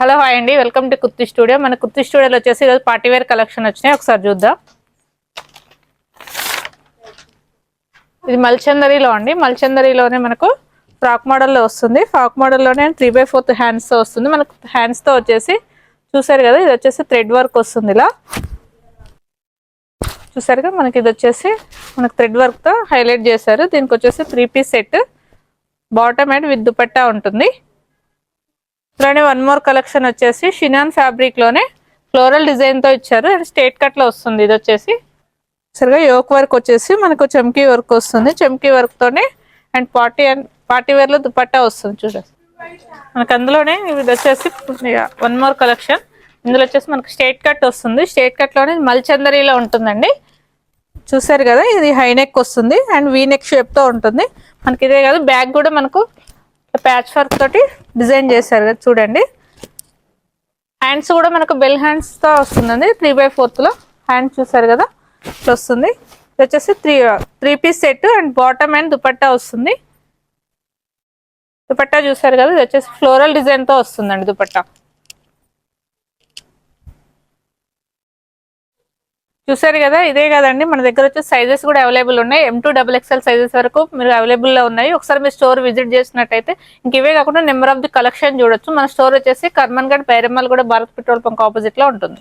Hello hi అండి, welcome to kurti studio. మన కుర్తి స్టూడియోలో వచ్చేసి ఈరోజు పార్టీ వేర్ కలెక్షన్ వచ్చినాయి, ఒకసారి చూద్దాం. ఇది మల్చందరిలో అండి. మల్చందరిలోనే మనకు ఫ్రాక్ మోడల్లో వస్తుంది. ఫ్రాక్ మోడల్లోనే 3/4 హ్యాండ్స్తో వస్తుంది. మనకు హ్యాండ్స్తో వచ్చేసి చూసారు కదా, ఇది వచ్చేసి థ్రెడ్ వర్క్ వస్తుంది. ఇలా చూసారు కదా, మనకి ఇది వచ్చేసి మనకు థ్రెడ్ వర్క్తో హైలైట్ చేశారు. దీనికి వచ్చేసి 3 piece set, bottom and with dupatta ఉంటుంది. ఇలానే వన్ మోర్ కలెక్షన్ వచ్చేసి షినాన్ ఫ్యాబ్రిక్ లోనే ఫ్లోరల్ డిజైన్ తో ఇచ్చారు అండ్ స్ట్రేట్ కట్ లో వస్తుంది. ఇది వచ్చేసి సరిగా యోక్ వర్క్ వచ్చేసి మనకు చమ్కీ వర్క్ వస్తుంది. చమ్కీ వర్క్ తోనే అండ్ పార్టీ వేర్ లో దుపట్టా వస్తుంది. చూడండి మనకు అందులోనే ఇది వచ్చేసి వన్ మోర్ కలెక్షన్. ఇందులో వచ్చేసి మనకు స్ట్రేట్ కట్ వస్తుంది. స్ట్రేట్ కట్ లోనే మల్చందరిలో ఉంటుందండి. చూసారు కదా, ఇది హై నెక్ వస్తుంది అండ్ వీ నెక్ షేప్ తో ఉంటుంది. మనకి ఇదే కాదు, బ్యాగ్ కూడా మనకు ప్యాచ్ వర్క్ తోటి డిజైన్ చేశారు కదా, చూడండి. హ్యాండ్స్ కూడా మనకు బెల్ హ్యాండ్స్ తో వస్తుందండి. 3/4 లో హ్యాండ్ చూసారు కదా, ఇట్లా వస్తుంది. ఇది వచ్చేసి 3 piece set and bottom and dupatta వస్తుంది. దుపట్టా చూసారు కదా, ఇది వచ్చేసి ఫ్లోరల్ డిజైన్ తో వస్తుందండి దుపట్టా. చూసారు కదా, ఇదే కదండి. మన దగ్గర వచ్చే సైజెస్ కూడా అవైలబుల్ ఉన్నాయి. M2 XXL సైజెస్ వరకు మీరు అవైలబుల్ లో ఉన్నాయి. ఒకసారి మీరు స్టోర్ విజిట్ చేసినట్టయితే ఇంక ఇవే కాకుండా నెంబర్ ఆఫ్ ది కలెక్షన్ చూడొచ్చు. మన స్టోర్ వచ్చేసి కర్మన్ గఢ్, బైరమ్మల్ కూడా భారత్ పెట్రోల్ బంక్ ఆపోజిట్ లో ఉంటుంది.